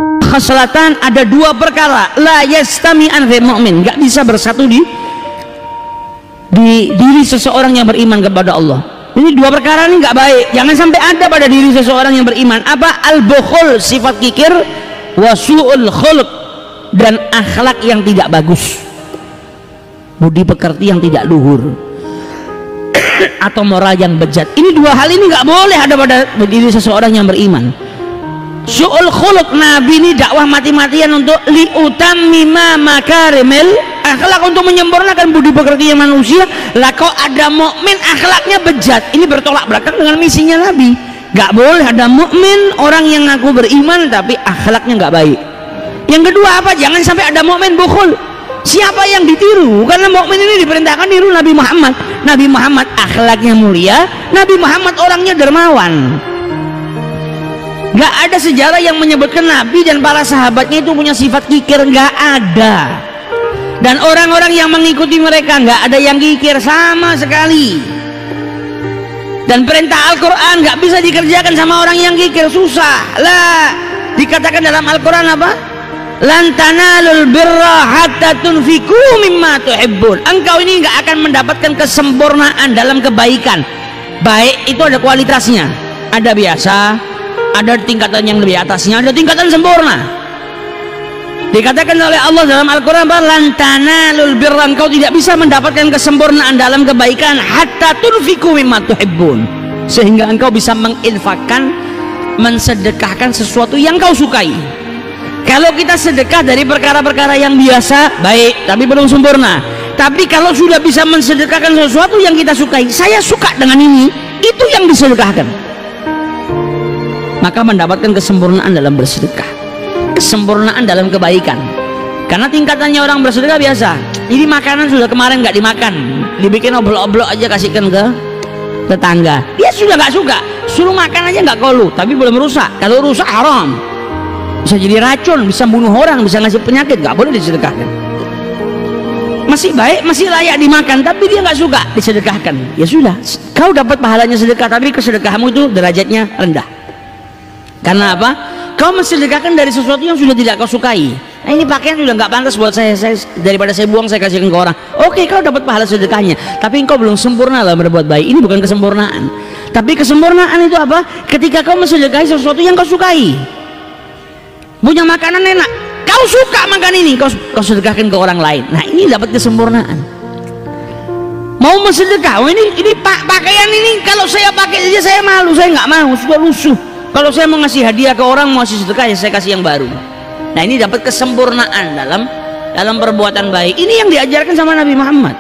Khaslatan, ada dua perkara la yastami'an fi mu'min, nggak bisa bersatu di diri seseorang yang beriman kepada Allah. Ini dua perkara ini nggak baik, jangan sampai ada pada diri seseorang yang beriman. Apa? Al-bukhul, sifat kikir, wa su'ul khuluq, dan akhlak yang tidak bagus, budi pekerti yang tidak luhur, atau moral yang bejat. Ini dua hal ini nggak boleh ada pada diri seseorang yang beriman. Su'ul khuluq, Nabi ini dakwah mati-matian untuk liutammima makarimil akhlak, untuk menyempurnakan budi pekerti manusia. Lah kok ada mukmin akhlaknya bejat, ini bertolak belakang dengan misinya Nabi. Gak boleh ada mukmin, orang yang ngaku beriman tapi akhlaknya gak baik. Yang kedua apa? Jangan sampai ada mukmin bukhul. Siapa yang ditiru? Karena mukmin ini diperintahkan niru Nabi Muhammad. Nabi Muhammad akhlaknya mulia, Nabi Muhammad orangnya dermawan. Gak ada sejarah yang menyebutkan Nabi dan para sahabatnya itu punya sifat kikir, gak ada. Dan orang-orang yang mengikuti mereka gak ada yang kikir sama sekali. Dan perintah Al-Quran gak bisa dikerjakan sama orang yang kikir, susah lah. Dikatakan dalam Al-Quran apa? Lan tanalul birra hatta tunfiku mimma tuhibbun. Engkau ini gak akan mendapatkan kesempurnaan dalam kebaikan. Baik itu ada kualitasnya, ada biasa, ada tingkatan yang lebih atasnya, ada tingkatan sempurna. Dikatakan oleh Allah dalam Al-Quran, lan tanalul birra, engkau tidak bisa mendapatkan kesempurnaan dalam kebaikan hatta tunfiku mimma tuhibbun, sehingga engkau bisa menginfakkan, mensedekahkan sesuatu yang kau sukai. Kalau kita sedekah dari perkara-perkara yang biasa, baik, tapi belum sempurna. Tapi kalau sudah bisa mensedekahkan sesuatu yang kita sukai, saya suka dengan ini, itu yang disedekahkan, maka mendapatkan kesempurnaan dalam bersedekah, kesempurnaan dalam kebaikan. Karena tingkatannya orang bersedekah biasa, ini makanan sudah kemarin nggak dimakan, dibikin oblok-oblok aja kasihkan ke tetangga, dia sudah nggak suka, suruh makan aja nggak kolu, tapi belum rusak. Kalau rusak haram, bisa jadi racun, bisa bunuh orang, bisa ngasih penyakit, nggak boleh disedekahkan. Masih baik, masih layak dimakan, tapi dia nggak suka, disedekahkan. Ya sudah, kau dapat pahalanya sedekah, tapi kesedekahmu itu derajatnya rendah. Karena apa? Kau mensedekahkan dari sesuatu yang sudah tidak kau sukai. Nah, ini pakaian sudah nggak pantas buat saya, daripada saya buang saya kasihkan ke orang. Oke, kau dapat pahala sedekahnya, tapi engkau belum sempurna dalam berbuat baik. Ini bukan kesempurnaan. Tapi kesempurnaan itu apa? Ketika kau mensedekahi sesuatu yang kau sukai. Punya makanan enak, kau suka makan ini, kau sedekahkan ke orang lain. Nah, ini dapat kesempurnaan. Mau mensedekah, oh ini pakaian ini kalau saya pakai saja saya malu, saya nggak mau, sudah lusuh. Kalau saya mau ngasih hadiah ke orang, mau ngasih sedekah, ya saya kasih yang baru. Nah, ini dapat kesempurnaan dalam perbuatan baik. Ini yang diajarkan sama Nabi Muhammad,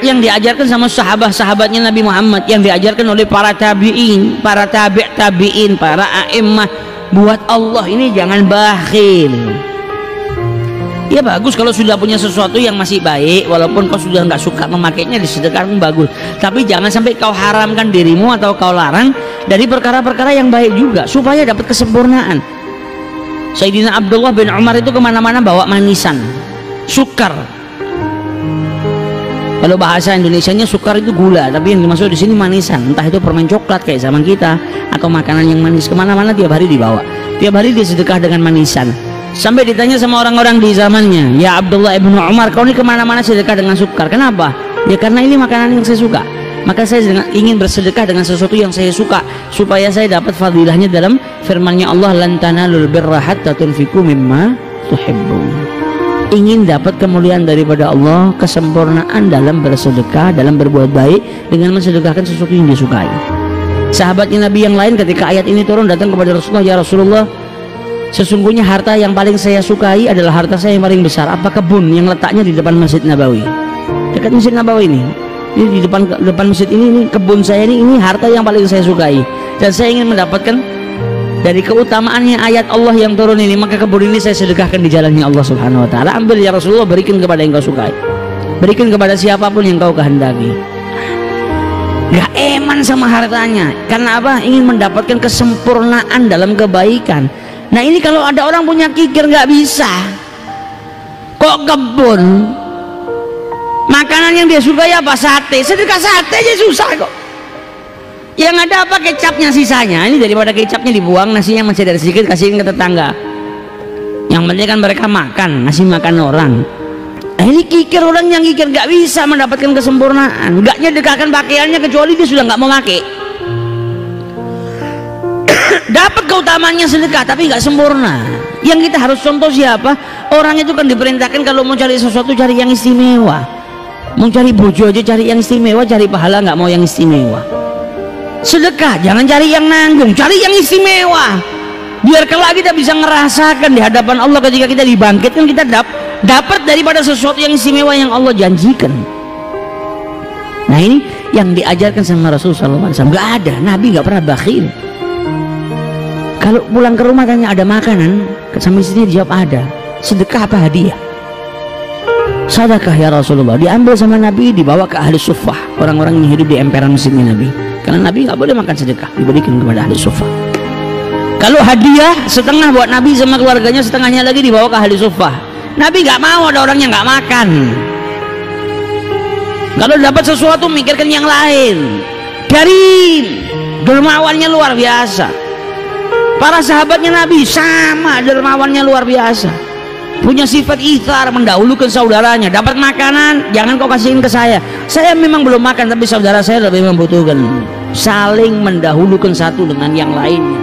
yang diajarkan sama sahabat-sahabatnya Nabi Muhammad, yang diajarkan oleh para tabi'in, para tabi'in, para a'immah. Buat Allah ini jangan bakhil. Ya bagus kalau sudah punya sesuatu yang masih baik, walaupun kau sudah nggak suka memakainya, disedekahkan bagus. Tapi jangan sampai kau haramkan dirimu atau kau larang dari perkara-perkara yang baik juga, supaya dapat kesempurnaan. Sayyidina Abdullah bin Umar itu kemana-mana bawa manisan, sukar. Kalau bahasa Indonesianya sukar itu gula, tapi yang dimaksud di sini manisan. Entah itu permen coklat kayak zaman kita, atau makanan yang manis, kemana-mana tiap hari dibawa. Tiap hari dia sedekah dengan manisan. Sampai ditanya sama orang-orang di zamannya, ya Abdullah ibnu Umar, kau ini kemana-mana sedekah dengan sukar, kenapa? Ya karena ini makanan yang saya suka, maka saya ingin bersedekah dengan sesuatu yang saya suka, supaya saya dapat fadilahnya dalam firman-Nya Allah, lan tanalul birra hatta tunfiqu mimma tuhibbun. Ingin dapat kemuliaan daripada Allah, kesempurnaan dalam bersedekah, dalam berbuat baik dengan mensedekahkan sesuatu yang disukai. Sahabatnya Nabi yang lain ketika ayat ini turun datang kepada Rasulullah, ya Rasulullah, sesungguhnya harta yang paling saya sukai adalah harta saya yang paling besar. Apa kebun yang letaknya di depan Masjid Nabawi, dekat Masjid Nabawi ini di depan masjid ini kebun saya ini harta yang paling saya sukai, dan saya ingin mendapatkan dari keutamaannya ayat Allah yang turun ini, maka kebun ini saya sedekahkan di jalannya Allah Subhanahu wa taala. Ambil ya Rasulullah, berikan kepada yang kau sukai, berikan kepada siapapun yang kau kehendaki. Gak eman sama hartanya, karena apa? Ingin mendapatkan kesempurnaan dalam kebaikan. Nah, ini kalau ada orang punya kikir nggak bisa. Kok kebun, makanan yang dia sukai apa? Sate, sedekah sate aja susah kok. Yang ada apa? Kecapnya sisanya. Ini daripada kecapnya dibuang, nasinya masih ada sedikit, kasihin ke tetangga. Yang penting kan mereka makan, ngasih makan orang. Ini kikir, orang yang kikir nggak bisa mendapatkan kesempurnaan, nggak nyedekahkan pakaiannya kecuali dia sudah nggak mau pakai. Dapat keutamaannya sedekah tapi nggak sempurna. Yang kita harus contoh siapa? Orang itu kan diperintahkan kalau mau cari sesuatu cari yang istimewa. Mau cari bojo aja cari yang istimewa, cari pahala nggak mau yang istimewa. Sedekah jangan cari yang nanggung, cari yang istimewa. Biar kelak kita bisa ngerasakan di hadapan Allah ketika kita dibangkitkan, kita dapat daripada sesuatu yang istimewa yang Allah janjikan. Nah ini yang diajarkan sama Rasulullah SAW. Nggak ada, Nabi nggak pernah bakhil. Kalau pulang ke rumah tanya ada makanan, sama istrinya dijawab ada. Sedekah apa hadiah? Sedekah ya Rasulullah. Diambil sama Nabi, dibawa ke ahli suffah, orang-orang yang hidup di emperan masjidnya Nabi. Karena Nabi nggak boleh makan sedekah, diberikan kepada ahli suffah. Kalau hadiah setengah buat Nabi sama keluarganya, setengahnya lagi dibawa ke ahli suffah. Nabi nggak mau ada orang yang nggak makan. Kalau dapat sesuatu mikirkan yang lain. Karim, dermawannya luar biasa. Para sahabatnya Nabi sama dermawannya luar biasa. Punya sifat ithar, mendahulukan saudaranya. Dapat makanan, jangan kau kasihin ke saya. Saya memang belum makan, tapi saudara saya lebih membutuhkan. Saling mendahulukan satu dengan yang lainnya.